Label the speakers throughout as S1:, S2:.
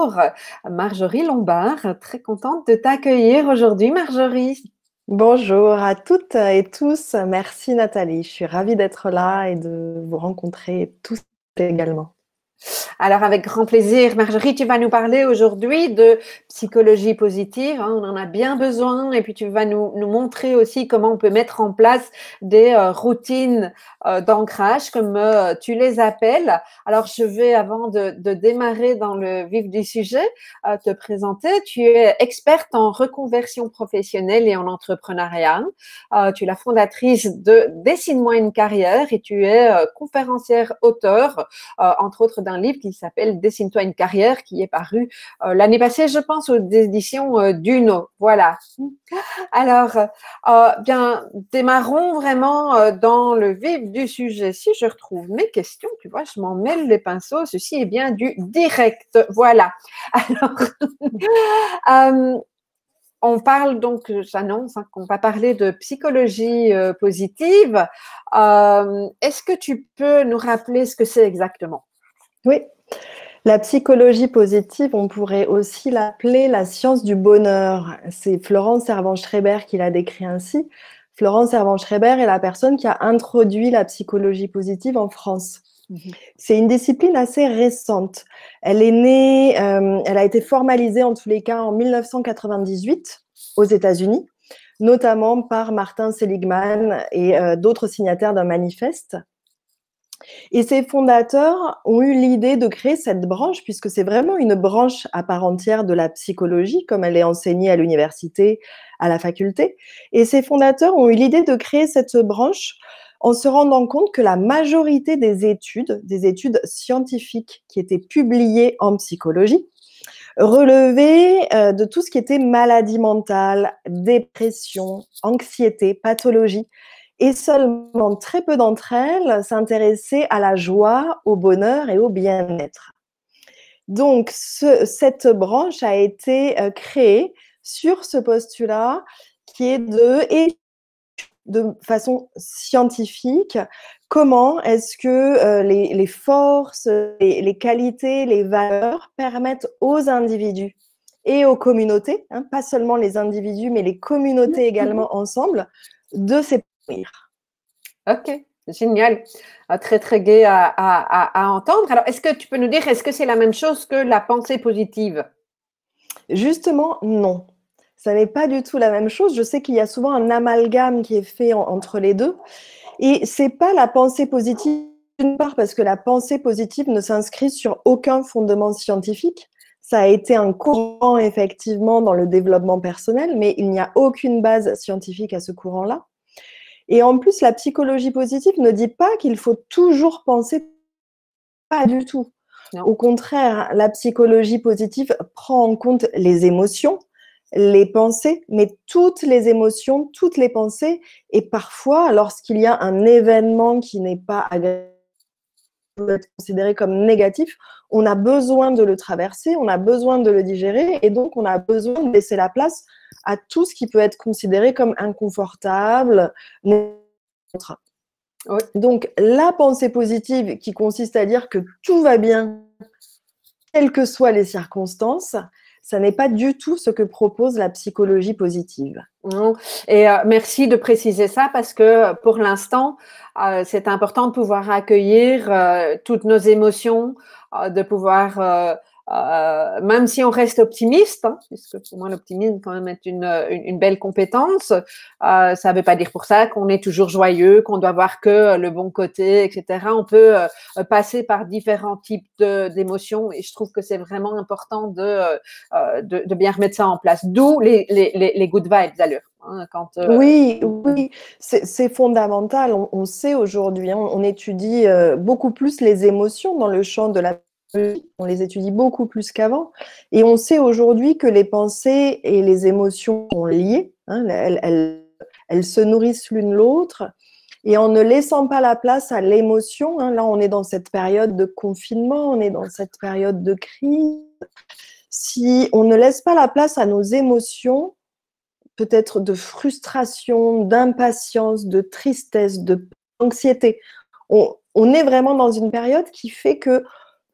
S1: bonjour, Marjorie Lombard, très contente de t'accueillir aujourd'hui, Marjorie.
S2: Bonjour à toutes et tous. Merci Nathalie. Je suis ravie d'être là et de vous rencontrer tous également.
S1: Alors, avec grand plaisir, Marjorie, tu vas nous parler aujourd'hui de psychologie positive, hein, on en a bien besoin, et puis tu vas nous montrer aussi comment on peut mettre en place des routines d'ancrage, comme tu les appelles. Alors, je vais, avant de démarrer dans le vif du sujet, te présenter. Tu es experte en reconversion professionnelle et en entrepreneuriat. Tu es la fondatrice de Dessine-moi une carrière et tu es conférencière auteure, entre autres d'un livre qui s'appelle Dessine-toi une carrière, qui est paru l'année passée, je pense, aux éditions Duno. Voilà. Alors, bien, démarrons vraiment dans le vif du sujet. Si je retrouve mes questions, tu vois, je m'en mêle les pinceaux. Ceci est bien du direct. Voilà. Alors, on parle donc, j'annonce qu'on va parler de psychologie positive. Est-ce que tu peux nous rappeler ce que c'est exactement?
S2: Oui, la psychologie positive, on pourrait aussi l'appeler la science du bonheur. C'est Florence Servan-Schreiber qui l'a décrit ainsi. Florence Servan-Schreiber est la personne qui a introduit la psychologie positive en France. C'est une discipline assez récente. Elle est née, elle a été formalisée en tous les cas en 1998 aux États-Unis, notamment par Martin Seligman et d'autres signataires d'un manifeste. Et ses fondateurs ont eu l'idée de créer cette branche, puisque c'est vraiment une branche à part entière de la psychologie, comme elle est enseignée à l'université, à la faculté. Et ces fondateurs ont eu l'idée de créer cette branche en se rendant compte que la majorité des études scientifiques qui étaient publiées en psychologie, relevaient de tout ce qui était maladie mentale, dépression, anxiété, pathologie. Et seulement très peu d'entre elles s'intéressaient à la joie, au bonheur et au bien-être. Donc, cette branche a été créée sur ce postulat qui est de façon scientifique, comment est-ce que les forces, les qualités, les valeurs permettent aux individus et aux communautés, hein, pas seulement les individus, mais les communautés également ensemble, de s'épanouir.
S1: Ok, génial. Très, très gai à entendre. Alors, est-ce que tu peux nous dire, est-ce que c'est la même chose que la pensée positive?
S2: Justement, non. Ça n'est pas du tout la même chose. Je sais qu'il y a souvent un amalgame qui est fait entre les deux. Et c'est pas la pensée positive, d'une part, parce que la pensée positive ne s'inscrit sur aucun fondement scientifique. Ça a été un courant, effectivement, dans le développement personnel, mais il n'y a aucune base scientifique à ce courant-là. Et en plus, la psychologie positive ne dit pas qu'il faut toujours penser, pas du tout.
S1: Non.
S2: Au contraire, la psychologie positive prend en compte les émotions, les pensées, mais toutes les émotions, toutes les pensées. Et parfois, lorsqu'il y a un événement qui n'est pas agréable, peut être considéré comme négatif, on a besoin de le traverser, on a besoin de le digérer, et donc on a besoin de laisser la place à tout ce qui peut être considéré comme inconfortable, neutre.
S1: Oui.
S2: Donc, la pensée positive qui consiste à dire que tout va bien, quelles que soient les circonstances, ça n'est pas du tout ce que propose la psychologie positive.
S1: Non. Et merci de préciser ça parce que pour l'instant, c'est important de pouvoir accueillir toutes nos émotions, de pouvoir, même si on reste optimiste, hein, puisque pour moi l'optimisme quand même est une belle compétence, ça ne veut pas dire pour ça qu'on est toujours joyeux, qu'on doit voir que le bon côté, etc. On peut passer par différents types d'émotions et je trouve que c'est vraiment important de bien remettre ça en place. D'où les good vibes, d'ailleurs. Hein, quand,
S2: Oui, oui, c'est fondamental. On sait aujourd'hui, hein, on étudie beaucoup plus les émotions dans le champ de la psychologie. On les étudie beaucoup plus qu'avant. Et on sait aujourd'hui que les pensées et les émotions sont liées. Hein, elles se nourrissent l'une l'autre. Et en ne laissant pas la place à l'émotion, hein, là on est dans cette période de confinement, on est dans cette période de crise. Si on ne laisse pas la place à nos émotions, peut-être de frustration, d'impatience, de tristesse, d'anxiété. On est vraiment dans une période qui fait que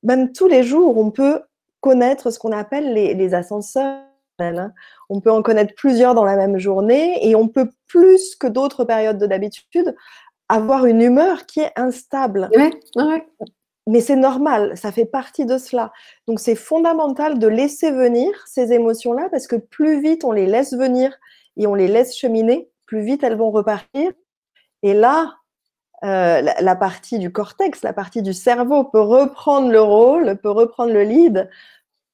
S2: même tous les jours, on peut connaître ce qu'on appelle les ascenseurs. Hein. On peut en connaître plusieurs dans la même journée et on peut, plus que d'autres périodes de d'habitude, avoir une humeur qui est instable.
S1: Ouais, ouais.
S2: Mais c'est normal, ça fait partie de cela. Donc, c'est fondamental de laisser venir ces émotions-là parce que plus vite on les laisse venir et on les laisse cheminer, plus vite elles vont repartir. Et là, la partie du cortex, la partie du cerveau peut reprendre le rôle, peut reprendre le lead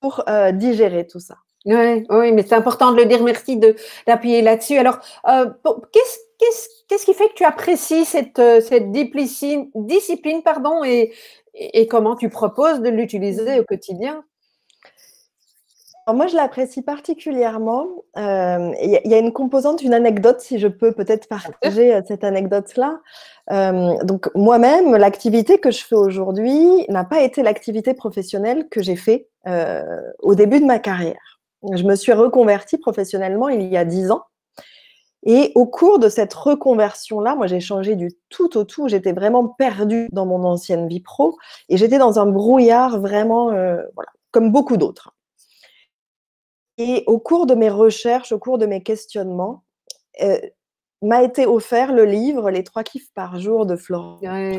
S2: pour digérer tout ça.
S1: Ouais, oui, mais c'est important de le dire. Merci d'appuyer là-dessus. Alors, qu'est-ce qui fait que tu apprécies cette discipline, pardon, et comment tu proposes de l'utiliser au quotidien?
S2: Alors moi, je l'apprécie particulièrement. Il y a une composante, une anecdote, si je peux peut-être partager cette anecdote-là. Donc moi-même, l'activité que je fais aujourd'hui n'a pas été l'activité professionnelle que j'ai fait au début de ma carrière. Je me suis reconvertie professionnellement il y a 10 ans. Et au cours de cette reconversion-là, moi, j'ai changé du tout au tout. J'étais vraiment perdue dans mon ancienne vie pro et j'étais dans un brouillard vraiment, voilà, comme beaucoup d'autres. Et au cours de mes recherches, au cours de mes questionnements, m'a été offert le livre Les 3 kiffs par jour de Florence.
S1: Ouais.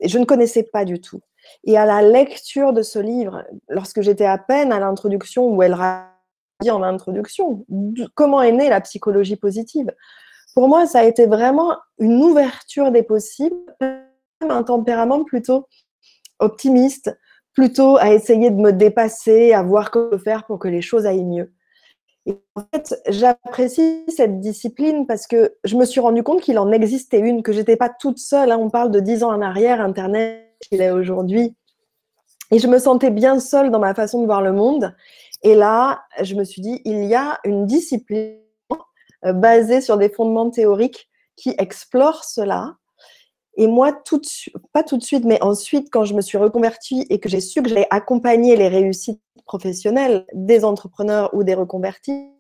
S2: Et je ne connaissais pas du tout. Et à la lecture de ce livre, lorsque j'étais à peine à l'introduction, où elle dit en introduction comment est née la psychologie positive, pour moi, ça a été vraiment une ouverture des possibles, un tempérament plutôt optimiste, plutôt à essayer de me dépasser, à voir comment faire pour que les choses aillent mieux. Et en fait, j'apprécie cette discipline parce que je me suis rendu compte qu'il en existait une, que je n'étais pas toute seule. Hein. On parle de 10 ans en arrière, Internet, qu'il est aujourd'hui. Et je me sentais bien seule dans ma façon de voir le monde. Et là, je me suis dit, il y a une discipline basée sur des fondements théoriques qui explore cela. Et moi, pas tout de suite, mais ensuite, quand je me suis reconvertie et que j'ai su que j'allais accompagner les réussites professionnelles des entrepreneurs ou des reconvertis,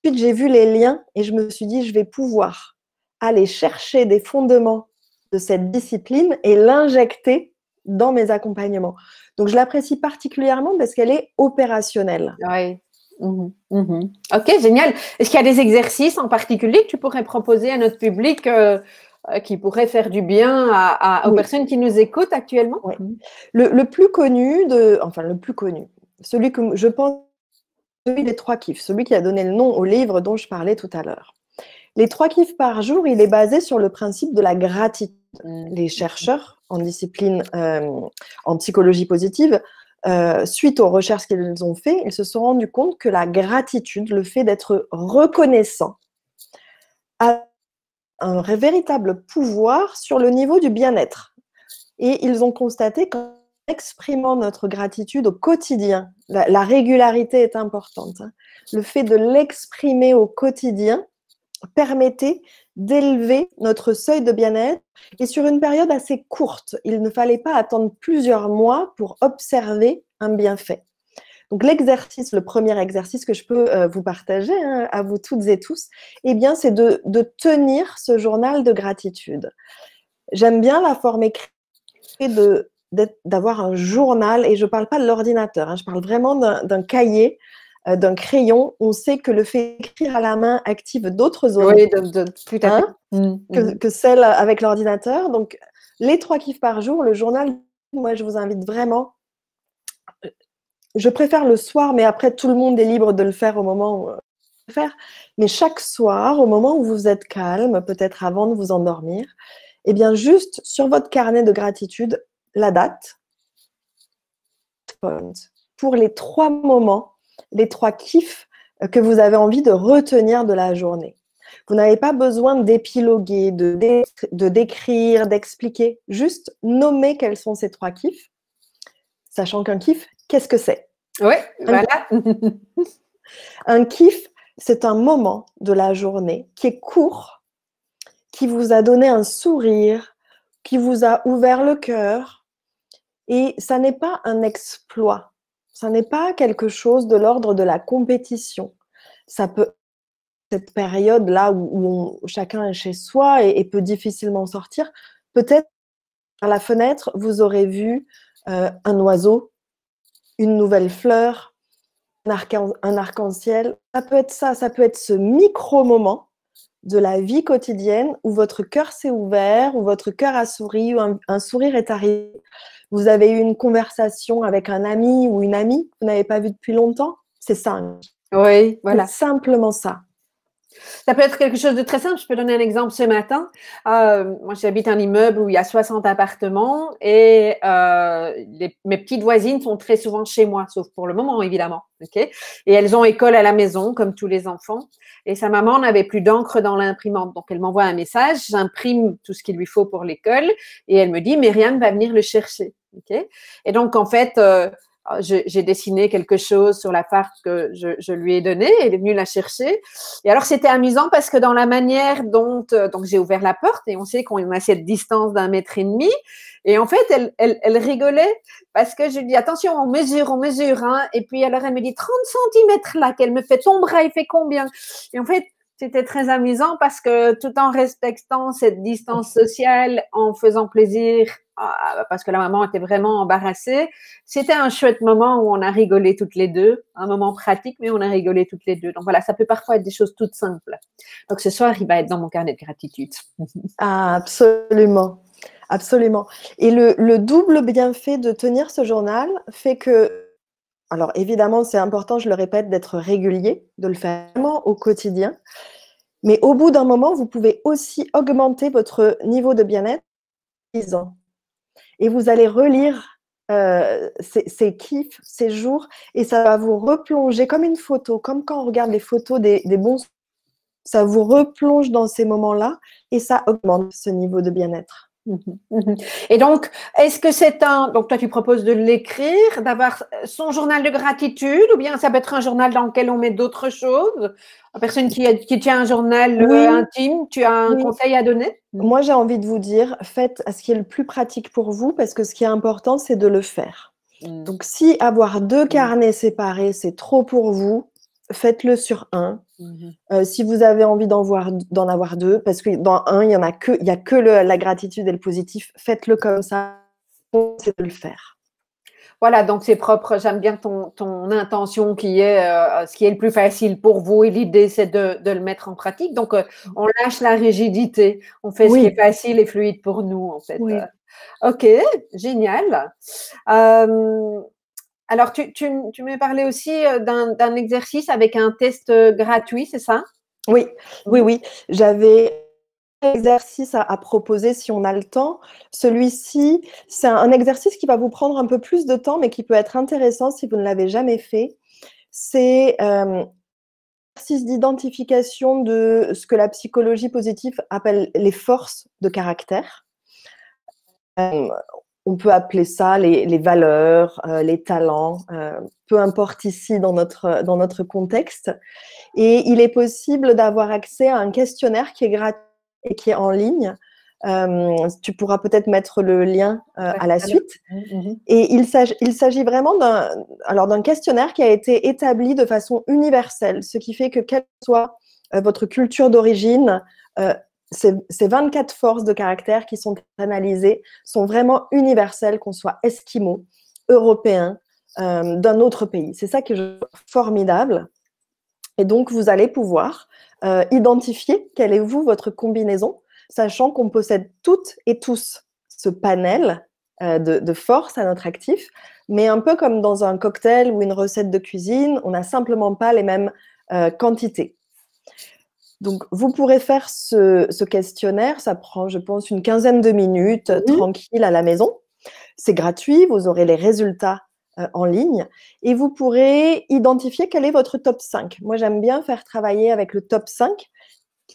S2: ensuite, j'ai vu les liens et je me suis dit, je vais pouvoir aller chercher des fondements de cette discipline et l'injecter dans mes accompagnements. Donc, je l'apprécie particulièrement parce qu'elle est opérationnelle.
S1: Oui. Ok, génial. Est-ce qu'il y a des exercices en particulier que tu pourrais proposer à notre public qui pourraient faire du bien aux personnes qui nous écoutent actuellement?
S2: Oui. Le plus connu, celui que je pense, celui des 3 kiffs, celui qui a donné le nom au livre dont je parlais tout à l'heure. Les 3 kiffs par jour, il est basé sur le principe de la gratitude. Les chercheurs en discipline, en psychologie positive, suite aux recherches qu'ils ont fait, ils se sont rendus compte que la gratitude, le fait d'être reconnaissant, a un véritable pouvoir sur le niveau du bien-être. Et ils ont constaté qu'en exprimant notre gratitude au quotidien, la régularité est importante. Hein. Le fait de l'exprimer au quotidien permettait d'élever notre seuil de bien-être et sur une période assez courte. Il ne fallait pas attendre plusieurs mois pour observer un bienfait. Donc l'exercice, le premier exercice que je peux vous partager à vous toutes et tous, eh bien, c'est de tenir ce journal de gratitude. J'aime bien la forme écrite d'avoir un journal, et je ne parle pas de l'ordinateur, hein, je parle vraiment d'un cahier, d'un crayon. On sait que le fait d'écrire à la main active d'autres zones
S1: tout à fait.
S2: que celle avec l'ordinateur. Donc, les 3 kiffs par jour, le journal, moi, je vous invite vraiment. Je préfère le soir, mais après, tout le monde est libre de le faire au moment où faire. Mais chaque soir, au moment où vous êtes calme, peut-être avant de vous endormir, eh bien, juste sur votre carnet de gratitude, la date, pour les 3 moments, les 3 kiffs que vous avez envie de retenir de la journée. Vous n'avez pas besoin d'épiloguer, de décrire, d'expliquer. Juste nommer quels sont ces 3 kiffs, sachant qu'un kiff, qu'est-ce que c'est?
S1: Oui, voilà.
S2: Un kiff, c'est un moment de la journée qui est court, qui vous a donné un sourire, qui vous a ouvert le cœur. Et ça n'est pas un exploit. Ça n'est pas quelque chose de l'ordre de la compétition. Ça peut, cette période-là où chacun est chez soi et peut difficilement sortir, peut-être par la fenêtre, vous aurez vu un oiseau une nouvelle fleur, un arc-en-ciel. Ça peut être ça, ça peut être ce micro-moment de la vie quotidienne où votre cœur s'est ouvert, où votre cœur a souri, où un sourire est arrivé. Vous avez eu une conversation avec un ami ou une amie que vous n'avez pas vu depuis longtemps. C'est ça.
S1: Oui, voilà.
S2: C'est simplement ça.
S1: Ça peut être quelque chose de très simple. Je peux donner un exemple ce matin. Moi, j'habite un immeuble où il y a 60 appartements et mes petites voisines sont très souvent chez moi, sauf pour le moment, évidemment. Okay, et elles ont école à la maison, comme tous les enfants. Et sa maman n'avait plus d'encre dans l'imprimante. Donc, elle m'envoie un message. J'imprime tout ce qu'il lui faut pour l'école. Et elle me dit, Myriam va venir le chercher. Okay, et donc, en fait, j'ai dessiné quelque chose sur la farce que je lui ai donnée. Elle est venue la chercher. Et alors, c'était amusant parce que dans la manière dont donc j'ai ouvert la porte et on sait qu'on a cette distance d'1,5 mètre. Et en fait, elle rigolait parce que je lui dis, attention, on mesure. Hein. Et puis, alors, elle me dit 30 centimètres là, qu'elle me fait ton bras, il fait combien? Et en fait, c'était très amusant parce que tout en respectant cette distance sociale, en faisant plaisir, parce que la maman était vraiment embarrassée, c'était un chouette moment où on a rigolé toutes les deux, un moment pratique, mais on a rigolé toutes les deux. Donc voilà, ça peut parfois être des choses toutes simples. Donc ce soir, il va être dans mon carnet de gratitude.
S2: Ah, absolument. Absolument. Et le double bienfait de tenir ce journal fait que, alors évidemment, c'est important, je le répète, d'être régulier, de le faire vraiment au quotidien. Mais au bout d'un moment, vous pouvez aussi augmenter votre niveau de bien-être en lisant. Et vous allez relire ces kiffs, ces jours, et ça va vous replonger comme une photo, comme quand on regarde les photos des bons. Ça vous replonge dans ces moments-là et ça augmente ce niveau de bien-être.
S1: Et donc, est-ce que c'est donc toi tu proposes de l'écrire, d'avoir son journal de gratitude, ou bien ça peut être un journal dans lequel on met d'autres choses? La personne qui tient un journal intime, tu as un conseil à donner?
S2: Moi, j'ai envie de vous dire, faites ce qui est le plus pratique pour vous, parce que ce qui est important, c'est de le faire. Donc, si avoir 2 carnets séparés, c'est trop pour vous, faites-le sur un. Si vous avez envie d'en avoir 2, parce que dans un, il y a que la gratitude et le positif, faites-le comme ça, c'est de le faire.
S1: Voilà, donc c'est propre. J'aime bien ton intention qui est ce qui est le plus facile pour vous, et l'idée c'est de le mettre en pratique. Donc on lâche la rigidité, on fait ce qui est facile et fluide pour nous en fait.
S2: Oui.
S1: Ok, génial. Alors tu m'as parlé aussi d'un exercice avec un test gratuit, c'est ça?
S2: Oui. J'avais un exercice à proposer si on a le temps. Celui-ci, c'est un exercice qui va vous prendre un peu plus de temps, mais qui peut être intéressant si vous ne l'avez jamais fait. C'est un exercice d'identification de ce que la psychologie positive appelle les forces de caractère. On peut appeler ça les valeurs, les talents, peu importe ici dans notre contexte. Et il est possible d'avoir accès à un questionnaire qui est gratuit et qui est en ligne. Tu pourras peut-être mettre le lien à la suite. Et il s'agit vraiment d'un questionnaire qui a été établi de façon universelle, ce qui fait que quelle soit votre culture d'origine, ces 24 forces de caractère qui sont analysées sont vraiment universelles, qu'on soit esquimau, européen, d'un autre pays. C'est ça qui est formidable. Et donc, vous allez pouvoir identifier quelle est votre combinaison, sachant qu'on possède toutes et tous ce panel de forces à notre actif, mais un peu comme dans un cocktail ou une recette de cuisine, on n'a simplement pas les mêmes quantités. Donc, vous pourrez faire ce questionnaire, ça prend, je pense, une quinzaine de minutes, tranquille à la maison. C'est gratuit, vous aurez les résultats en ligne et vous pourrez identifier quel est votre top 5. Moi, j'aime bien faire travailler avec le top 5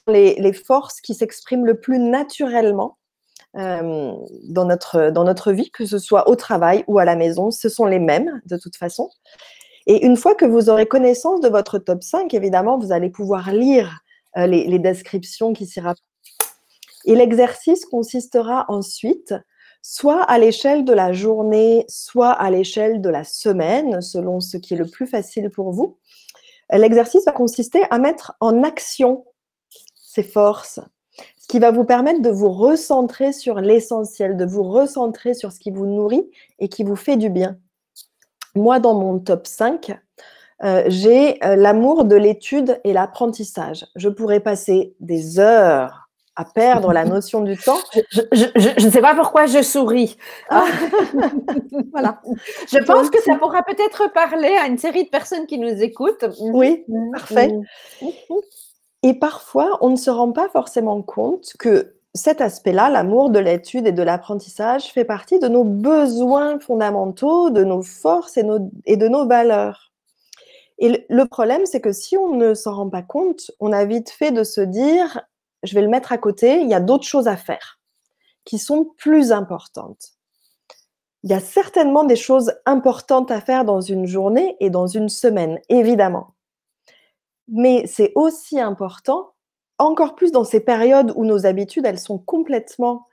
S2: les forces qui s'expriment le plus naturellement dans notre vie, que ce soit au travail ou à la maison. Ce sont les mêmes de toute façon. Et une fois que vous aurez connaissance de votre top 5, évidemment, vous allez pouvoir lire les descriptions qui s'y rapportent. Et l'exercice consistera ensuite soit à l'échelle de la journée, soit à l'échelle de la semaine, selon ce qui est le plus facile pour vous. L'exercice va consister à mettre en action ces forces, ce qui va vous permettre de vous recentrer sur l'essentiel, de vous recentrer sur ce qui vous nourrit et qui vous fait du bien. moi, dans mon top 5, j'ai l'amour de l'étude et l'apprentissage. Je pourrais passer des heures à perdre la notion du temps.
S1: Je ne sais pas pourquoi je souris.
S2: Ah, voilà.
S1: Je
S2: Toi
S1: pense que ça
S2: aussi.
S1: pourra peut-être parler à une série de personnes qui nous écoutent.
S2: Oui, parfait. Et parfois, on ne se rend pas forcément compte que cet aspect-là, l'amour de l'étude et de l'apprentissage, fait partie de nos besoins fondamentaux, de nos forces et de nos valeurs. Et le problème, c'est que si on ne s'en rend pas compte, on a vite fait de se dire, je vais le mettre à côté, il y a d'autres choses à faire qui sont plus importantes. Il y a certainement des choses importantes à faire dans une journée et dans une semaine, évidemment. Mais c'est aussi important, encore plus dans ces périodes où nos habitudes, elles sont complètement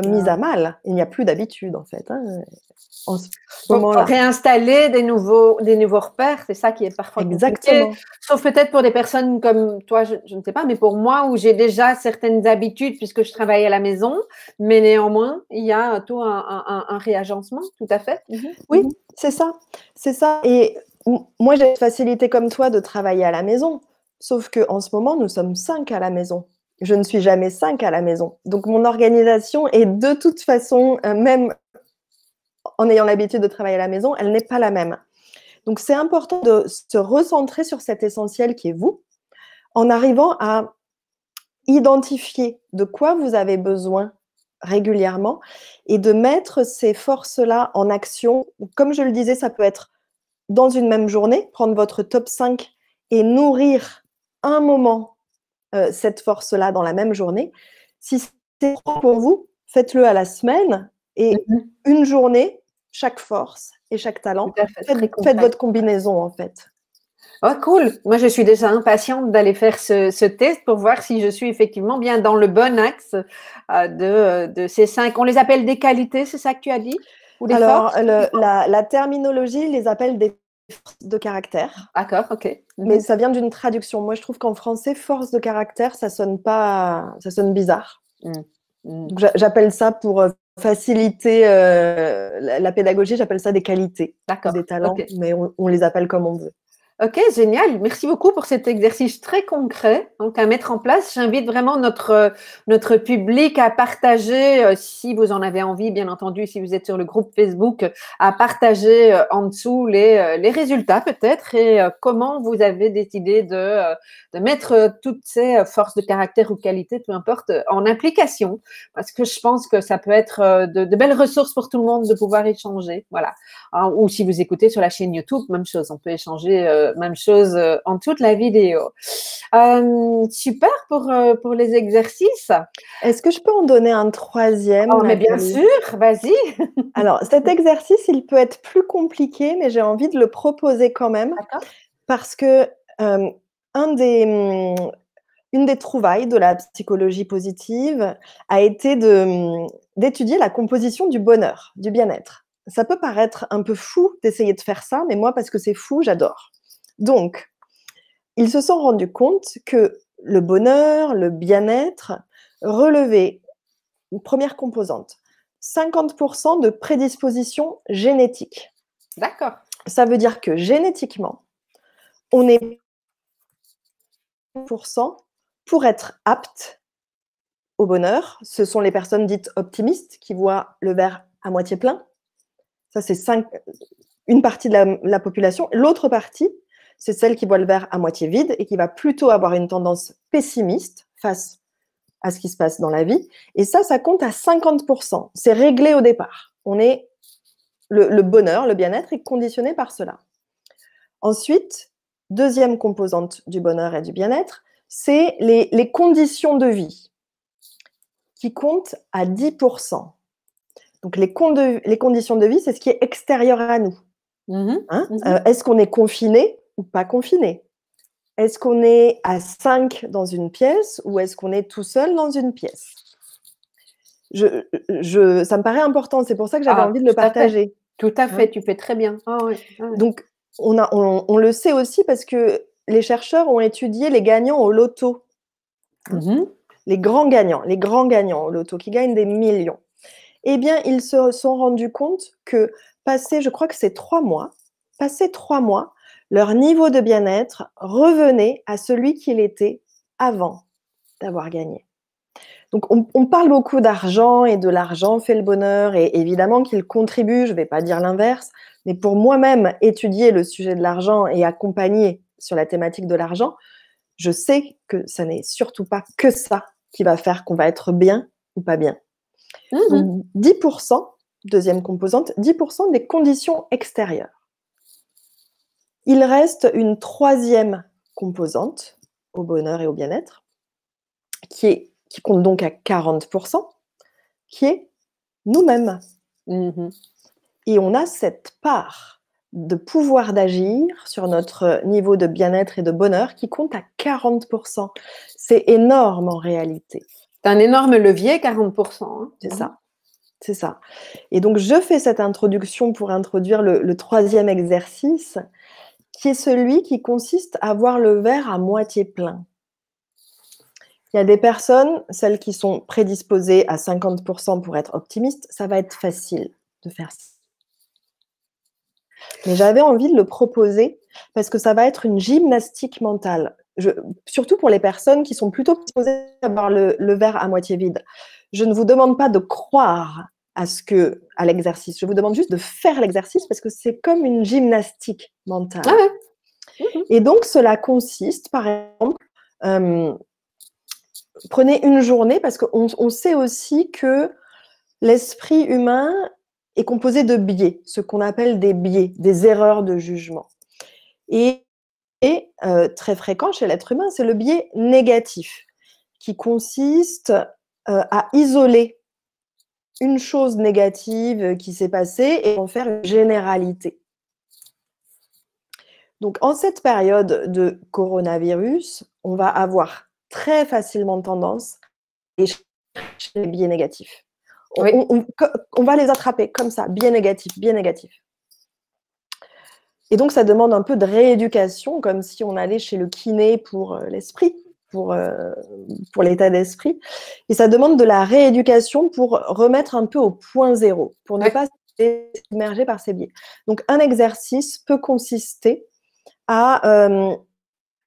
S2: mises à mal. Il n'y a plus d'habitude, en fait, hein, en ce
S1: Faut
S2: moment-là.
S1: réinstaller des nouveaux repères, c'est ça qui est parfois
S2: Exactement.
S1: compliqué. Sauf peut-être pour des personnes comme toi, je ne sais pas, mais pour moi, où j'ai déjà certaines habitudes puisque je travaille à la maison, mais néanmoins, il y a tout un réagencement, tout à fait.
S2: Oui, c'est ça. C'est ça. Et moi, j'ai cette facilité comme toi de travailler à la maison. Sauf qu'en ce moment, nous sommes 5 à la maison. Je ne suis jamais 5 à la maison. Donc, mon organisation est de toute façon, même en ayant l'habitude de travailler à la maison, elle n'est pas la même. Donc, c'est important de se recentrer sur cet essentiel qui est vous, en arrivant à identifier de quoi vous avez besoin régulièrement et de mettre ces forces-là en action. Comme je le disais, ça peut être dans une même journée, prendre votre top 5 et nourrir un moment cette force-là dans la même journée. Si c'est trop pour vous, faites-le à la semaine et une journée, chaque force et chaque talent. Faites votre combinaison, en fait.
S1: Oh, cool. Moi, je suis déjà impatiente d'aller faire ce test pour voir si je suis effectivement bien dans le bon axe de ces 5. On les appelle des qualités, c'est ça que tu as dit? Ou des
S2: Alors,
S1: forces?
S2: la terminologie les appelle des forces de caractère.
S1: D'accord, ok.
S2: Mais ça vient d'une traduction. Moi, je trouve qu'en français, force de caractère, ça sonne bizarre. Donc, j'appelle ça pour faciliter la pédagogie, j'appelle ça des qualités, des talents, mais on les appelle comme on veut.
S1: Ok, génial. Merci beaucoup pour cet exercice très concret donc à mettre en place. J'invite vraiment notre public à partager, si vous en avez envie, bien entendu, si vous êtes sur le groupe Facebook, à partager en dessous les résultats peut-être et comment vous avez décidé de mettre toutes ces forces de caractère ou qualités, peu importe, en application. Parce que je pense que ça peut être de belles ressources pour tout le monde de pouvoir échanger. Voilà. Ou si vous écoutez sur la chaîne YouTube, même chose, on peut échanger même chose en toute la vidéo. Super pour les exercices.
S2: Est-ce que je peux en donner un troisième?
S1: Oh, mais bien sûr, vas-y.
S2: Alors, cet exercice, il peut être plus compliqué, mais j'ai envie de le proposer quand même. Parce que une des trouvailles de la psychologie positive a été d'étudier la composition du bonheur, du bien-être. Ça peut paraître un peu fou d'essayer de faire ça, mais moi, parce que c'est fou, j'adore. Donc, ils se sont rendus compte que le bonheur, le bien-être relevaient une première composante, 50% de prédisposition génétique.
S1: D'accord.
S2: Ça veut dire que génétiquement, on est pour être apte au bonheur. Ce sont les personnes dites optimistes qui voient le verre à moitié plein. Ça, c'est une partie de la population. L'autre partie, c'est celle qui voit le verre à moitié vide et qui va plutôt avoir une tendance pessimiste face à ce qui se passe dans la vie. Et ça compte à 50%. C'est réglé au départ. Le bonheur, le bien-être est conditionné par cela. Ensuite, deuxième composante du bonheur et du bien-être, c'est les conditions de vie qui comptent à 10%. Donc, les conditions de vie, c'est ce qui est extérieur à nous. Est-ce qu'on est confiné ou pas confiné? Est-ce qu'on est à 5 dans une pièce ou est-ce qu'on est tout seul dans une pièce? Ça me paraît important, c'est pour ça que j'avais envie de le partager.
S1: Tout à fait, tu fais très bien.
S2: Donc, on le sait aussi parce que les chercheurs ont étudié les gagnants au loto. Les grands gagnants au loto qui gagnent des millions. Eh bien, ils se sont rendus compte que passé, je crois que c'est 3 mois, passé 3 mois, leur niveau de bien-être revenait à celui qu'il était avant d'avoir gagné. Donc, on parle beaucoup d'argent et de l'argent fait le bonheur et évidemment qu'il contribue, je ne vais pas dire l'inverse, mais pour moi-même étudier le sujet de l'argent et accompagner sur la thématique de l'argent, je sais que ça n'est surtout pas que ça qui va faire qu'on va être bien ou pas bien. Donc, 10%, deuxième composante, 10% des conditions extérieures. Il reste une troisième composante au bonheur et au bien-être qui compte donc à 40%, qui est nous-mêmes. Et on a cette part de pouvoir d'agir sur notre niveau de bien-être et de bonheur qui compte à 40%. C'est énorme en réalité.
S1: C'est un énorme levier, 40%. Hein.
S2: C'est ça. C'est ça. Et donc, je fais cette introduction pour introduire le troisième exercice, qui est celui qui consiste à voir le verre à moitié plein. Il y a des personnes, celles qui sont prédisposées à 50% pour être optimistes, ça va être facile de faire ça. Mais j'avais envie de le proposer parce que ça va être une gymnastique mentale. Surtout pour les personnes qui sont plutôt disposées à voir le verre à moitié vide. Je ne vous demande pas de croire à l'exercice. Je vous demande juste de faire l'exercice parce que c'est comme une gymnastique mentale.
S1: Ah ouais.
S2: Et donc, cela consiste, par exemple, prenez une journée parce qu'on sait aussi que l'esprit humain est composé de biais, ce qu'on appelle des biais, des erreurs de jugement. Et très fréquent chez l'être humain, c'est le biais négatif, qui consiste à isoler une chose négative qui s'est passée et en faire une généralité. Donc, en cette période de coronavirus, on va avoir très facilement tendance à chercher les biais négatifs.
S1: Oui.
S2: On va les attraper comme ça, biais négatifs, biais négatifs. Et donc, ça demande un peu de rééducation, comme si on allait chez le kiné pour l'esprit, pour l'état d'esprit. Et ça demande de la rééducation pour remettre un peu au point zéro, pour ne pas se submerger par ces biais. Donc, un exercice peut consister à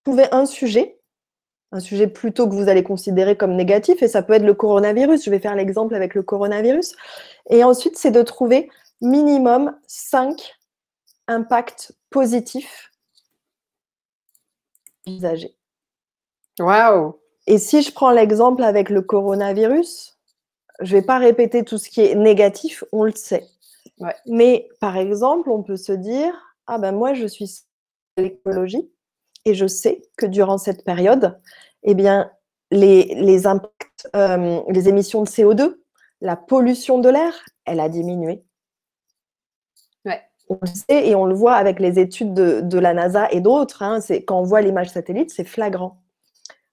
S2: trouver un sujet plutôt que vous allez considérer comme négatif, et ça peut être le coronavirus. Je vais faire l'exemple avec le coronavirus. Et ensuite, c'est de trouver minimum 5 impacts positifs envisagés.
S1: Waouh!
S2: Et si je prends l'exemple avec le coronavirus, je ne vais pas répéter tout ce qui est négatif, on le sait.
S1: Ouais.
S2: Mais par exemple, on peut se dire, ah ben moi je suis de l'écologie et je sais que durant cette période, eh bien, les impacts, les émissions de CO2, la pollution de l'air, elle a diminué.
S1: Ouais.
S2: On le sait et on le voit avec les études de la NASA et d'autres. Hein, quand on voit l'image satellite, c'est flagrant.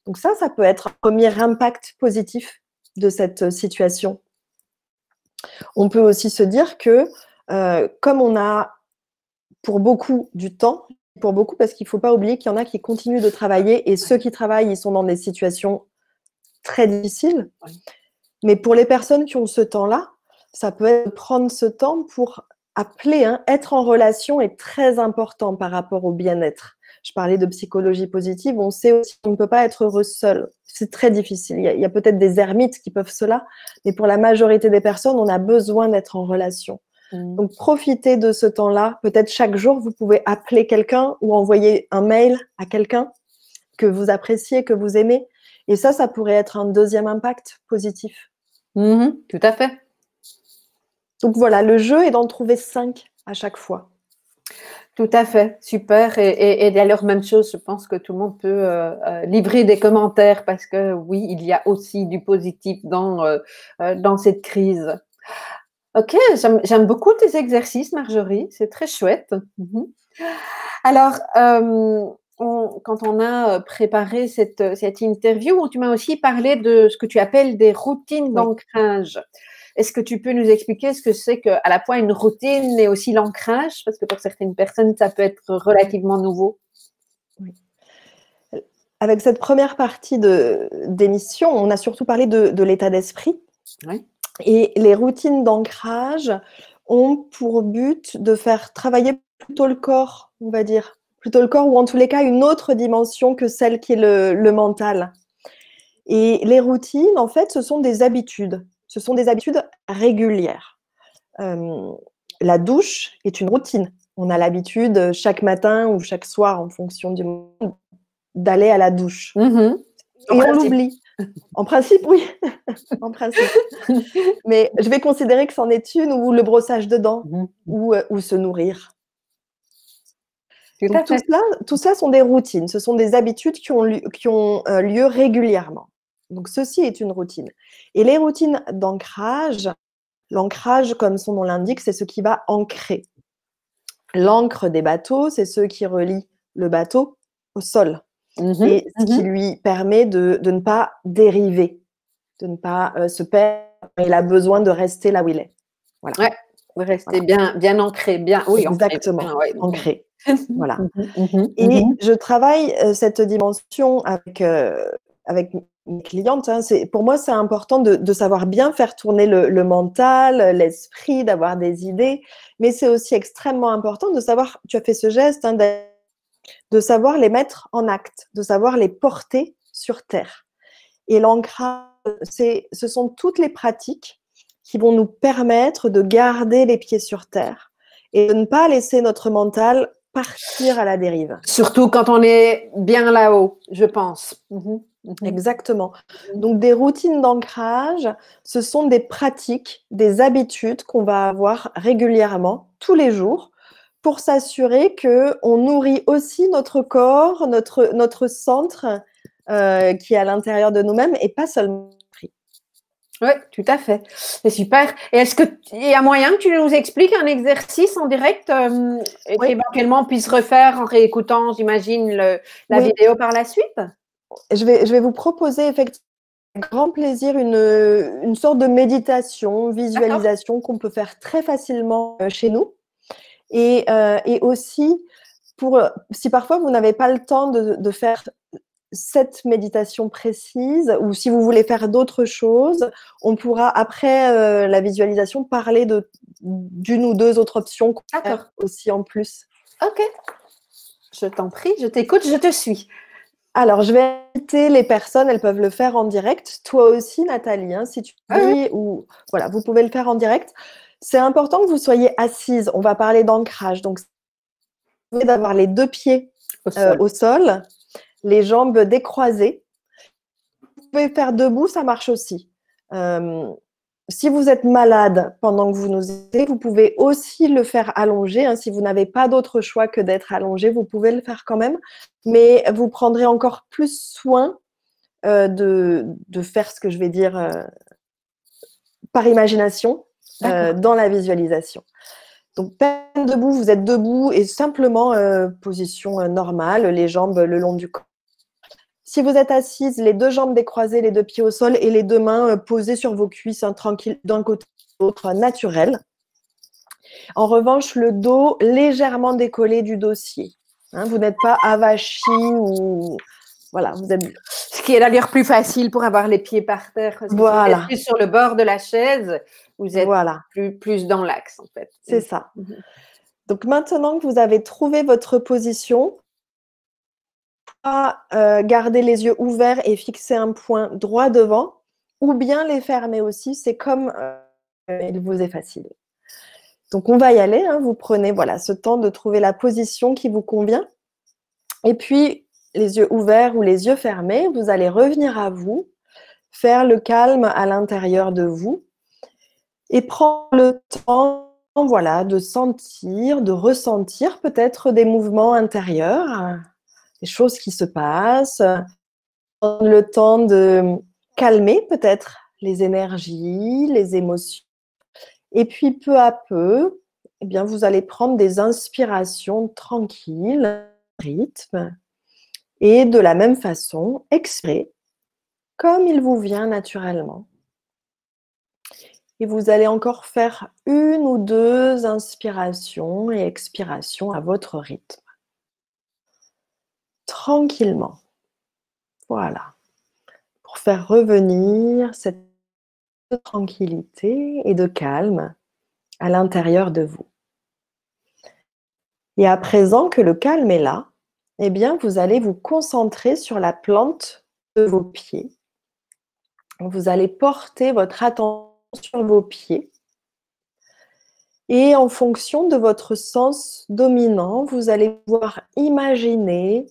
S2: Donc ça peut être un premier impact positif de cette situation. On peut aussi se dire que comme on a pour beaucoup du temps, pour beaucoup, parce qu'il ne faut pas oublier qu'il y en a qui continuent de travailler et ceux qui travaillent, ils sont dans des situations très difficiles. Mais pour les personnes qui ont ce temps-là, ça peut être prendre ce temps pour appeler, être en relation est très important par rapport au bien-être. Je parlais de psychologie positive, on sait aussi qu'on ne peut pas être heureux seul. C'est très difficile. Il y a peut-être des ermites qui peuvent cela, mais pour la majorité des personnes, on a besoin d'être en relation. Donc, profitez de ce temps-là. Peut-être chaque jour, vous pouvez appeler quelqu'un ou envoyer un mail à quelqu'un que vous appréciez, que vous aimez. Et ça pourrait être un deuxième impact positif.
S1: Tout à fait.
S2: Donc voilà, le jeu est d'en trouver 5 à chaque fois.
S1: Tout à fait, super. Et d'ailleurs, même chose, je pense que tout le monde peut livrer des commentaires parce que oui, il y a aussi du positif dans cette crise. Ok, j'aime beaucoup tes exercices, Marjorie, c'est très chouette. Alors, quand on a préparé cette interview, tu m'as aussi parlé de ce que tu appelles des routines d'ancrage. Est-ce que tu peux nous expliquer ce que c'est qu'à la fois une routine et aussi l'ancrage? Parce que pour certaines personnes, ça peut être relativement nouveau.
S2: Oui. Avec cette première partie d'émission, on a surtout parlé de l'état d'esprit.
S1: Oui.
S2: Et les routines d'ancrage ont pour but de faire travailler plutôt le corps, on va dire. Plutôt le corps, ou en tous les cas, une autre dimension que celle qui est le mental. Et les routines, en fait, ce sont des habitudes. Ce sont des habitudes régulières. La douche est une routine. On a l'habitude, chaque matin ou chaque soir, en fonction du moment, d'aller à la douche.
S1: En
S2: Et on
S1: principe.
S2: l'oublie. En principe, oui. En principe. Mais je vais considérer que c'en est une, ou le brossage de dents, ou se nourrir.
S1: Tout à
S2: Donc
S1: fait.
S2: tout ça sont des routines. Ce sont des habitudes qui ont lieu régulièrement. Donc ceci est une routine. Et les routines d'ancrage, l'ancrage, comme son nom l'indique, c'est ce qui va ancrer. L'ancre des bateaux, c'est ce qui relie le bateau au sol. Et ce qui lui permet de ne pas dériver, de ne pas se perdre. Il a besoin de rester là où il est. Voilà.
S1: Ouais, de rester bien ancré, bien, oui,
S2: Exactement,
S1: ancré.
S2: ancré. Voilà. Et je travaille cette dimension avec mes clientes. Hein. Pour moi, c'est important de savoir bien faire tourner le mental, l'esprit, d'avoir des idées. Mais c'est aussi extrêmement important de savoir, tu as fait ce geste, hein, de savoir les mettre en acte, de savoir les porter sur terre. Et l'ancrage, ce sont toutes les pratiques qui vont nous permettre de garder les pieds sur terre et de ne pas laisser notre mental partir à la dérive.
S1: Surtout quand on est bien là-haut, je pense.
S2: Exactement. Donc, des routines d'ancrage, ce sont des pratiques, des habitudes qu'on va avoir régulièrement, tous les jours, pour s'assurer qu'on nourrit aussi notre corps, notre centre qui est à l'intérieur de nous-mêmes, et pas seulement l'esprit.
S1: Oui, tout à fait. C'est super. Et est-ce qu'il y a moyen que tu nous expliques un exercice en direct et qu'éventuellement on puisse refaire en réécoutant, j'imagine, la vidéo par la suite?
S2: Je vais vous proposer effectivement avec grand plaisir une sorte de méditation, visualisation qu'on peut faire très facilement chez nous. Et aussi, si parfois vous n'avez pas le temps de faire cette méditation précise, ou si vous voulez faire d'autres choses, on pourra, après la visualisation, parler d'une ou deux autres options qu'on peut faire aussi en plus.
S1: Ok. Je t'en prie, je t'écoute, je te suis.
S2: Alors, je vais inviter les personnes, elles peuvent le faire en direct. Toi aussi, Nathalie, hein, si tu dis, ou voilà, vous pouvez le faire en direct. C'est important que vous soyez assise. On va parler d'ancrage. Donc, vous pouvez d'avoir les deux pieds au sol, les jambes décroisées. Vous pouvez faire debout, ça marche aussi. Si vous êtes malade pendant que vous nous aidez, vous pouvez aussi le faire allongé. Hein. Si vous n'avez pas d'autre choix que d'être allongé, vous pouvez le faire quand même. Mais vous prendrez encore plus soin de faire ce que je vais dire par imagination dans la visualisation. Donc, peine debout, vous êtes debout et simplement position normale, les jambes le long du corps. Si vous êtes assise, les deux jambes décroisées, les deux pieds au sol et les deux mains posées sur vos cuisses, hein, tranquille, d'un côté à l'autre, naturel. En revanche, le dos légèrement décollé du dossier. Hein, vous n'êtes pas avachi ou… Voilà, vous êtes…
S1: Ce qui est d'ailleurs plus facile pour avoir les pieds par terre. Parce que si vous êtes plus sur le bord de la chaise, vous êtes plus dans l'axe, en fait.
S2: C'est ça. Donc, maintenant que vous avez trouvé votre position, garder les yeux ouverts et fixer un point droit devant, ou bien les fermer aussi, c'est comme il vous est facile. Donc, on va y aller. Hein. Vous prenez ce temps de trouver la position qui vous convient. Et puis, les yeux ouverts ou les yeux fermés, vous allez revenir à vous, faire le calme à l'intérieur de vous et prendre le temps de sentir, de ressentir peut-être des mouvements intérieurs, des choses qui se passent, prendre le temps de calmer peut-être les énergies, les émotions. Et puis peu à peu, eh bien, vous allez prendre des inspirations tranquilles, rythme, et de la même façon, expirer comme il vous vient naturellement. Et vous allez encore faire une ou deux inspirations et expirations à votre rythme. Tranquillement. Voilà. Pour faire revenir cette tranquillité et de calme à l'intérieur de vous. Et à présent que le calme est là, eh bien, vous allez vous concentrer sur la plante de vos pieds. Vous allez porter votre attention sur vos pieds. Et en fonction de votre sens dominant, vous allez pouvoir imaginer,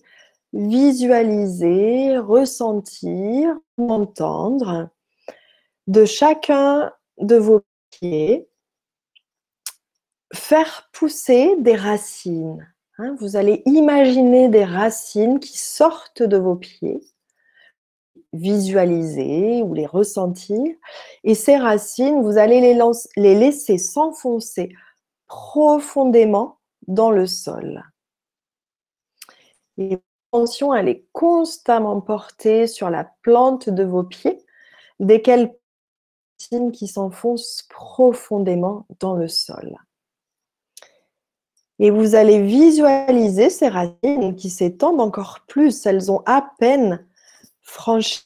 S2: visualiser, ressentir, entendre de chacun de vos pieds, faire pousser des racines. Vous allez imaginer des racines qui sortent de vos pieds, visualiser ou les ressentir. Et ces racines, vous allez les laisser s'enfoncer profondément dans le sol. Et l'attention, elle est constamment portée sur la plante de vos pieds, dès qu'elle racines qui s'enfoncent profondément dans le sol. Et vous allez visualiser ces racines qui s'étendent encore plus. Elles ont à peine franchi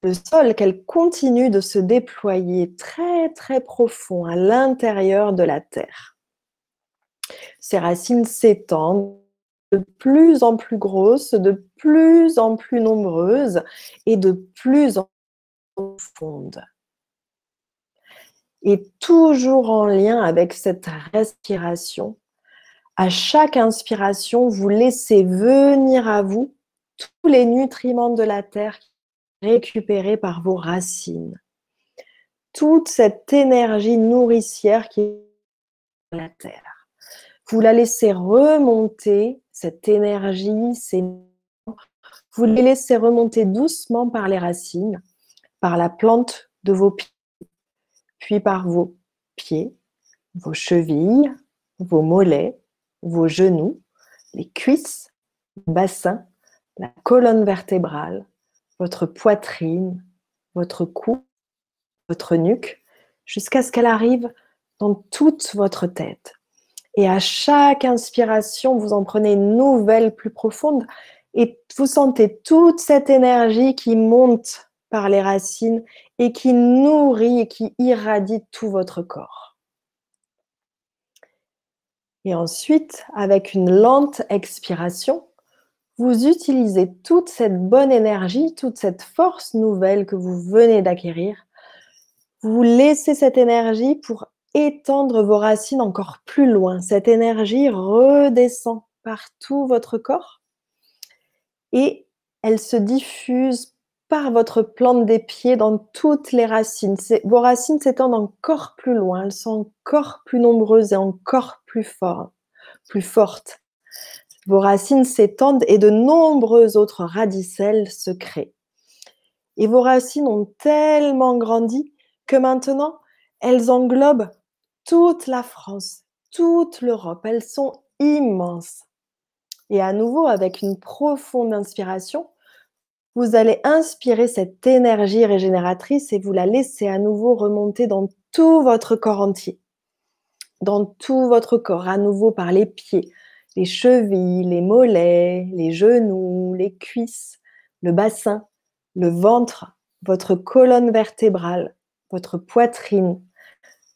S2: le sol, qu'elles continuent de se déployer très très profond à l'intérieur de la terre. Ces racines s'étendent de plus en plus grosses, de plus en plus nombreuses et de plus en plus profondes. Et toujours en lien avec cette respiration, à chaque inspiration, vous laissez venir à vous tous les nutriments de la terre récupérés par vos racines. Toute cette énergie nourricière qui est dans la terre. Vous la laissez remonter, cette énergie, vous les laissez remonter doucement par les racines, par la plante de vos pieds, puis par vos pieds, vos chevilles, vos mollets, vos genoux, les cuisses, le bassin, la colonne vertébrale, votre poitrine, votre cou, votre nuque, jusqu'à ce qu'elle arrive dans toute votre tête. Et à chaque inspiration, vous en prenez une nouvelle plus profonde et vous sentez toute cette énergie qui monte par les racines et qui nourrit et qui irradie tout votre corps. Et ensuite, avec une lente expiration, vous utilisez toute cette bonne énergie, toute cette force nouvelle que vous venez d'acquérir. Vous laissez cette énergie pour étendre vos racines encore plus loin. Cette énergie redescend par tout votre corps et elle se diffuse par votre plante des pieds dans toutes les racines. Vos racines s'étendent encore plus loin, elles sont encore plus nombreuses et encore plus fortes. Vos racines s'étendent et de nombreuses autres radicelles se créent. Et vos racines ont tellement grandi que maintenant, elles englobent toute la France, toute l'Europe. Elles sont immenses. Et à nouveau, avec une profonde inspiration, vous allez inspirer cette énergie régénératrice et vous la laissez à nouveau remonter dans tout votre corps entier. Dans tout votre corps, à nouveau par les pieds, les chevilles, les mollets, les genoux, les cuisses, le bassin, le ventre, votre colonne vertébrale, votre poitrine,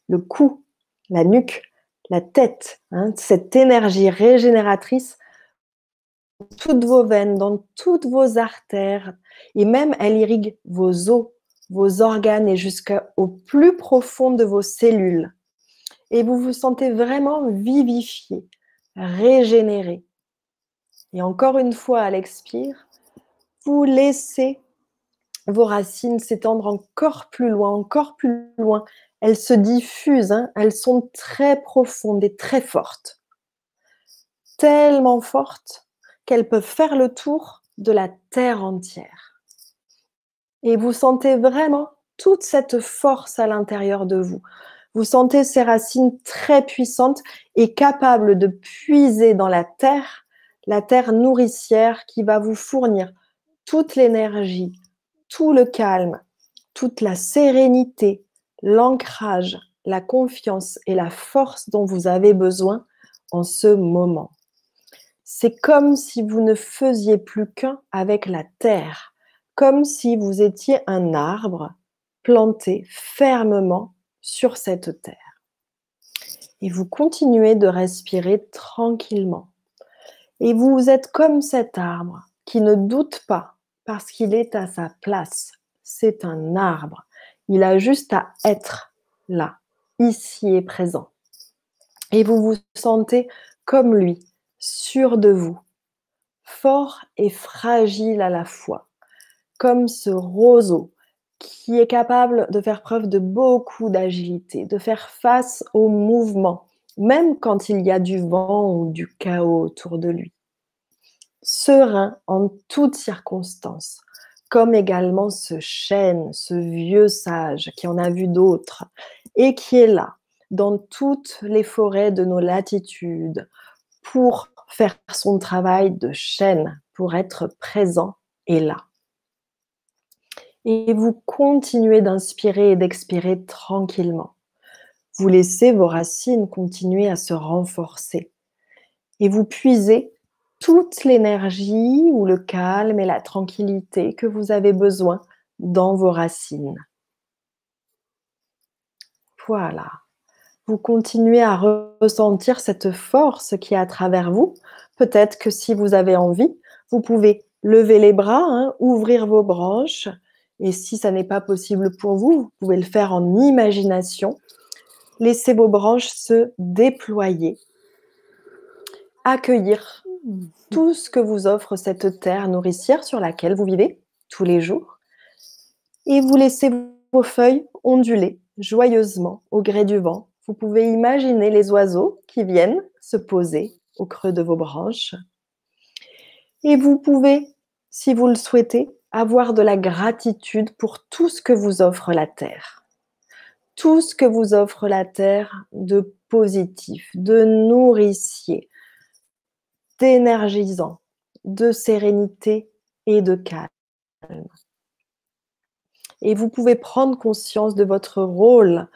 S2: le cou, la nuque, la tête. Cette énergie régénératrice dans toutes vos veines, dans toutes vos artères, et même elle irrigue vos os, vos organes et jusqu'au plus profond de vos cellules. Et vous vous sentez vraiment vivifié, régénéré. Et encore une fois, à l'expire, vous laissez vos racines s'étendre encore plus loin, encore plus loin. Elles se diffusent, elles sont très profondes et très fortes. Tellement fortes qu'elles peuvent faire le tour de la terre entière. Et vous sentez vraiment toute cette force à l'intérieur de vous. Vous sentez ces racines très puissantes et capables de puiser dans la terre nourricière qui va vous fournir toute l'énergie, tout le calme, toute la sérénité, l'ancrage, la confiance et la force dont vous avez besoin en ce moment. C'est comme si vous ne faisiez plus qu'un avec la terre, comme si vous étiez un arbre planté fermement sur cette terre. Et vous continuez de respirer tranquillement, Et vous êtes comme cet arbre qui ne doute pas parce qu'il est à sa place. C'est un arbre. Il a juste à être là, ici et présent. Et vous vous sentez comme lui, sûr de vous, fort et fragile à la fois, comme ce roseau qui est capable de faire preuve de beaucoup d'agilité, de faire face au mouvement, même quand il y a du vent ou du chaos autour de lui. Serein en toutes circonstances, comme également ce chêne, ce vieux sage qui en a vu d'autres et qui est là, dans toutes les forêts de nos latitudes, pour faire son travail de chêne, pour être présent et là. Et vous continuez d'inspirer et d'expirer tranquillement. Vous laissez vos racines continuer à se renforcer et vous puisez toute l'énergie ou le calme et la tranquillité que vous avez besoin dans vos racines. Voilà. Vous continuez à ressentir cette force qui est à travers vous. Peut-être que si vous avez envie, vous pouvez lever les bras, ouvrir vos branches. Et si ça n'est pas possible pour vous, vous pouvez le faire en imagination. Laissez vos branches se déployer. Accueillir tout ce que vous offre cette terre nourricière sur laquelle vous vivez tous les jours. Et vous laissez vos feuilles onduler joyeusement au gré du vent. Vous pouvez imaginer les oiseaux qui viennent se poser au creux de vos branches. Et vous pouvez, si vous le souhaitez, avoir de la gratitude pour tout ce que vous offre la terre. Tout ce que vous offre la terre de positif, de nourricier, d'énergisant, de sérénité et de calme. Et vous pouvez prendre conscience de votre rôle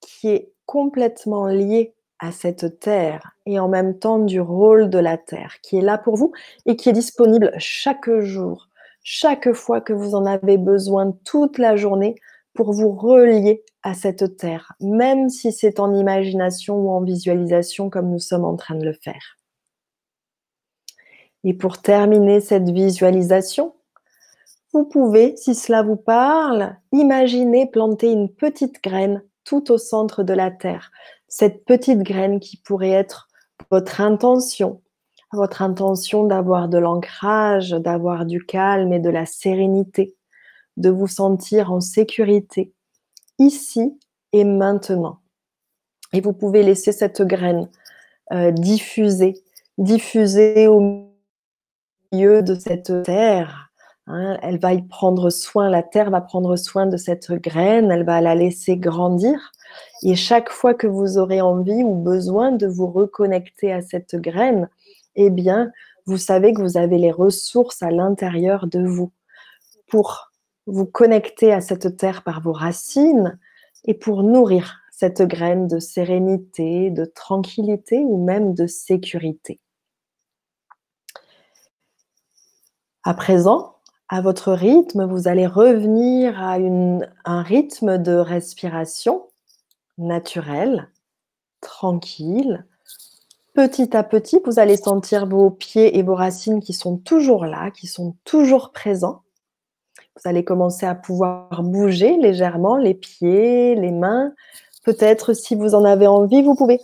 S2: qui est complètement lié à cette terre et en même temps du rôle de la terre qui est là pour vous et qui est disponible chaque jour, chaque fois que vous en avez besoin toute la journée pour vous relier à cette terre, même si c'est en imagination ou en visualisation comme nous sommes en train de le faire. Et pour terminer cette visualisation, vous pouvez, si cela vous parle, imaginer planter une petite graine tout au centre de la terre. Cette petite graine qui pourrait être votre intention d'avoir de l'ancrage, d'avoir du calme et de la sérénité, de vous sentir en sécurité, ici et maintenant. Et vous pouvez laisser cette graine diffuser au milieu de cette terre. Elle va y prendre soin, la terre va prendre soin de cette graine, elle va la laisser grandir. Et chaque fois que vous aurez envie ou besoin de vous reconnecter à cette graine, eh bien, vous savez que vous avez les ressources à l'intérieur de vous pour vous connecter à cette terre par vos racines et pour nourrir cette graine de sérénité, de tranquillité ou même de sécurité. À présent, à votre rythme, vous allez revenir à un rythme de respiration naturel, tranquille. Petit à petit, vous allez sentir vos pieds et vos racines qui sont toujours là, qui sont toujours présents. Vous allez commencer à pouvoir bouger légèrement les pieds, les mains. Peut-être, si vous en avez envie, vous pouvez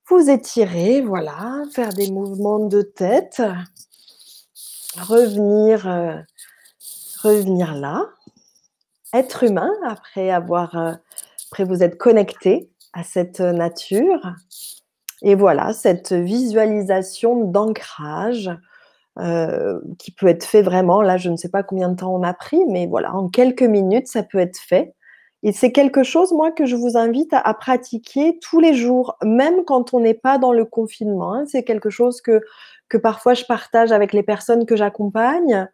S2: vous étirer, voilà, faire des mouvements de tête, revenir là, être humain après vous être connecté à cette nature. Et voilà, cette visualisation d'ancrage qui peut être fait vraiment, là je ne sais pas combien de temps on a pris, mais voilà, en quelques minutes ça peut être fait. Et c'est quelque chose, moi, que je vous invite à pratiquer tous les jours, même quand on n'est pas dans le confinement. C'est quelque chose que parfois je partage avec les personnes que j'accompagne,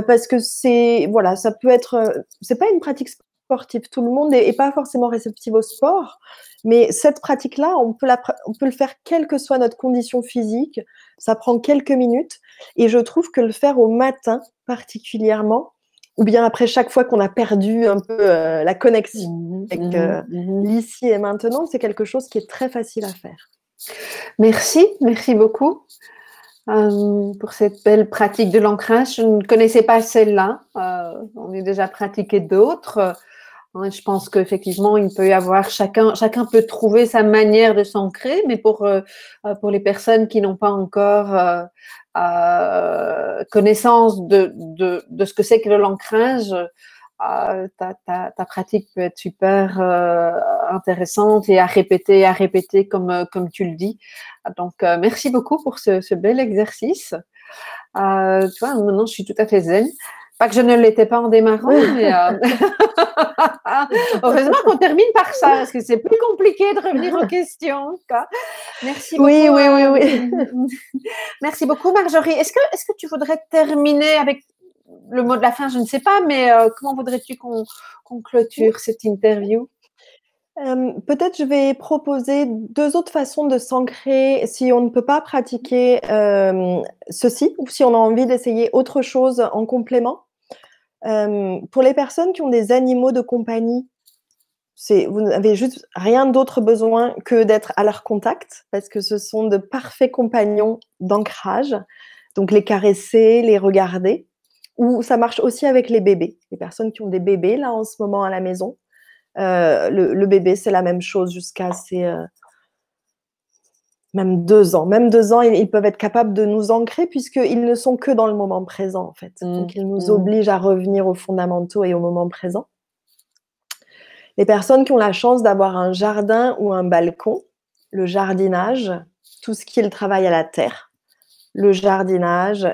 S2: parce que voilà, ça peut être, c'est pas une pratique sportive, tout le monde n'est pas forcément réceptif au sport, mais cette pratique-là, on peut le faire quelle que soit notre condition physique, ça prend quelques minutes, et je trouve que le faire au matin particulièrement, ou bien après chaque fois qu'on a perdu un peu la connexion avec l'ici et maintenant, c'est quelque chose qui est très facile à faire.
S1: Merci beaucoup. pour cette belle pratique de l'ancrage. Je ne connaissais pas celle-là. On a déjà pratiqué d'autres. Je pense qu'effectivement, il peut y avoir chacun peut trouver sa manière de s'ancrer, mais pour les personnes qui n'ont pas encore connaissance de ce que c'est que l'ancrage, ta pratique peut être super intéressante et à répéter comme tu le dis. Donc, merci beaucoup pour ce bel exercice. Tu vois, maintenant, je suis tout à fait zen. Pas que je ne l'étais pas en démarrant, mais heureusement qu'on termine par ça, parce que c'est plus compliqué de revenir aux questions. Merci beaucoup.
S2: Oui.
S1: Merci beaucoup, Marjorie. Est-ce que tu voudrais terminer avec le mot de la fin? Je ne sais pas, mais comment voudrais-tu qu'on clôture cette interview?
S2: Peut-être je vais proposer 2 autres façons de s'ancrer si on ne peut pas pratiquer ceci, ou si on a envie d'essayer autre chose en complément. Pour les personnes qui ont des animaux de compagnie, vous n'avez juste rien d'autre besoin que d'être à leur contact, parce que ce sont de parfaits compagnons d'ancrage. Donc les caresser, les regarder. Ou ça marche aussi avec les bébés. Les personnes qui ont des bébés là en ce moment à la maison. Le bébé, c'est la même chose jusqu'à même 2 ans. Même 2 ans, ils peuvent être capables de nous ancrer puisqu'ils ne sont que dans le moment présent, en fait. Donc, ils nous obligent à revenir aux fondamentaux et au moment présent. Les personnes qui ont la chance d'avoir un jardin ou un balcon, le jardinage, tout ce qui est le travail à la terre, le jardinage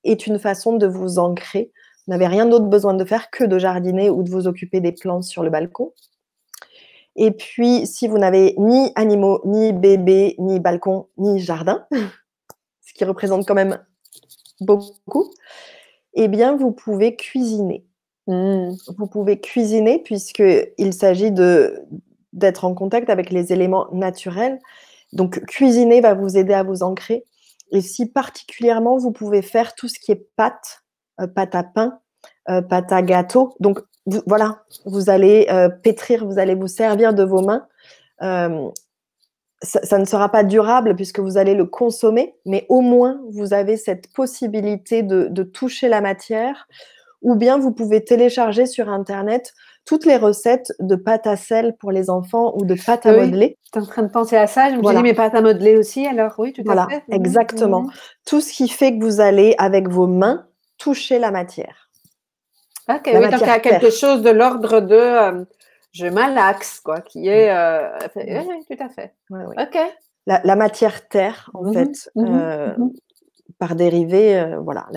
S2: est une façon de vous ancrer. Vous n'avez rien d'autre besoin de faire que de jardiner ou de vous occuper des plantes sur le balcon. Et puis, si vous n'avez ni animaux, ni bébés, ni balcon, ni jardin, ce qui représente quand même beaucoup, eh bien, vous pouvez cuisiner. Vous pouvez cuisiner puisqu'il s'agit d'être en contact avec les éléments naturels. Donc, cuisiner va vous aider à vous ancrer. Et si particulièrement, vous pouvez faire tout ce qui est pâte à pain, pâte à gâteau. Donc, voilà, vous allez pétrir, vous allez vous servir de vos mains. Ça ne sera pas durable puisque vous allez le consommer, mais au moins, vous avez cette possibilité de toucher la matière. Ou bien, vous pouvez télécharger sur Internet toutes les recettes de pâte à sel pour les enfants ou de pâte à modeler.
S1: Tu es en train de penser à ça. Je me suis dit, mais pâte à modeler aussi, alors oui, tout à fait.
S2: Exactement. Tout ce qui fait que vous allez, avec vos mains, toucher la matière.
S1: Ok, oui, donc il y a quelque chose de l'ordre de je malaxe, quoi, qui est. Oui, tout à fait.
S2: Oui.
S1: Ok.
S2: La matière terre, en fait, par dérivé, voilà.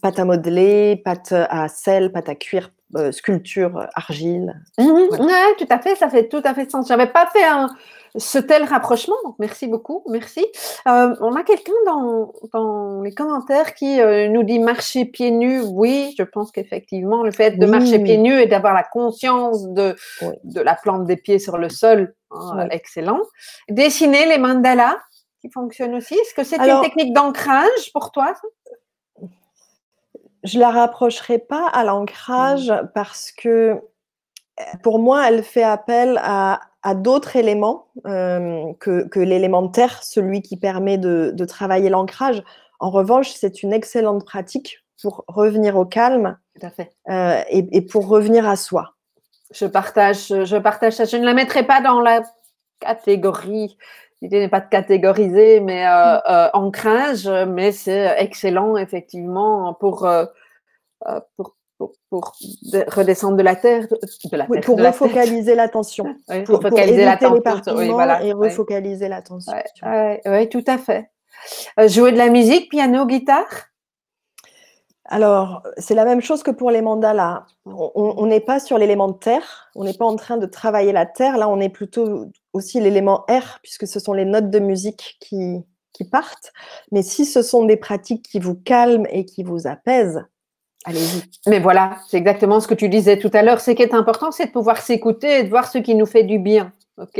S2: Pâte à modeler, pâte à sel, pâte à cuire, sculpture, argile.
S1: Voilà. Oui, tout à fait, ça fait tout à fait sens. Je n'avais pas fait ce tel rapprochement, donc merci beaucoup, merci. On a quelqu'un dans les commentaires qui nous dit marcher pieds nus. Oui, je pense qu'effectivement, le fait de marcher pieds nus et d'avoir la conscience de la plante des pieds sur le sol, excellent. Dessiner les mandalas, qui fonctionnent aussi. Est-ce que c'est une technique d'ancrage pour toi, ça?
S2: Je ne la rapprocherai pas à l'ancrage parce que pour moi, elle fait appel à d'autres éléments que l'élément terre, celui qui permet de travailler l'ancrage. En revanche, c'est une excellente pratique pour revenir au calme.
S1: Tout à fait.
S2: Et pour revenir à soi.
S1: Je partage ça. Je ne la mettrai pas dans la catégorie. L'idée n'est pas de catégoriser, mais ancrage, mais c'est excellent, effectivement, pour redescendre de la terre.
S2: Oui, pour refocaliser l'attention.
S1: Oui, pour focaliser l'attention.
S2: Oui, voilà, et refocaliser l'attention.
S1: Oui, tout à fait. Jouer de la musique, piano, guitare?
S2: Alors, c'est la même chose que pour les mandalas. On n'est pas sur l'élément terre, on n'est pas en train de travailler la terre. Là, on est plutôt aussi l'élément air, puisque ce sont les notes de musique qui partent. Mais si ce sont des pratiques qui vous calment et qui vous apaisent, allez-y.
S1: Mais voilà, c'est exactement ce que tu disais tout à l'heure. Ce qui est important, c'est de pouvoir s'écouter et de voir ce qui nous fait du bien. Ok ?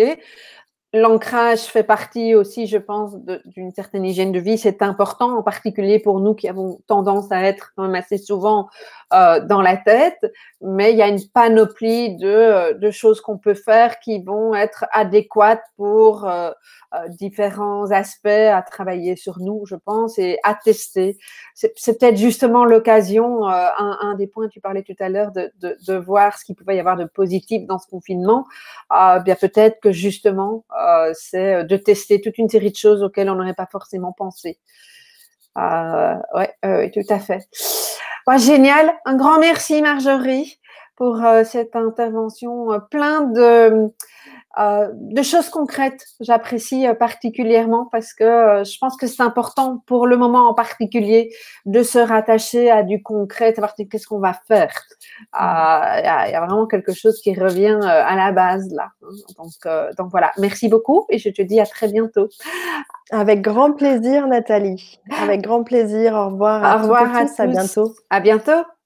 S1: l'ancrage fait partie aussi, je pense, d'une certaine hygiène de vie. C'est important, en particulier pour nous qui avons tendance à être quand même assez souvent dans la tête. Mais il y a une panoplie de choses qu'on peut faire qui vont être adéquates pour différents aspects à travailler sur nous, je pense, et à tester. C'est peut-être justement l'occasion, un des points que tu parlais tout à l'heure, de voir ce qu'il pouvait y avoir de positif dans ce confinement. Bien peut-être que justement, c'est de tester toute une série de choses auxquelles on n'aurait pas forcément pensé. Oui, tout à fait. Ouais, génial. Un grand merci, Marjorie, pour cette intervention plein de choses concrètes. J'apprécie particulièrement parce que je pense que c'est important pour le moment en particulier de se rattacher à du concret, de savoir qu'est-ce qu'on va faire. Il y a vraiment quelque chose qui revient à la base là. Donc voilà, merci beaucoup et je te dis à très bientôt.
S2: Avec grand plaisir, Nathalie. Avec grand plaisir. Au revoir à
S1: Au
S2: toutes et
S1: revoir à
S2: tous. À
S1: tous.
S2: bientôt.
S1: À bientôt.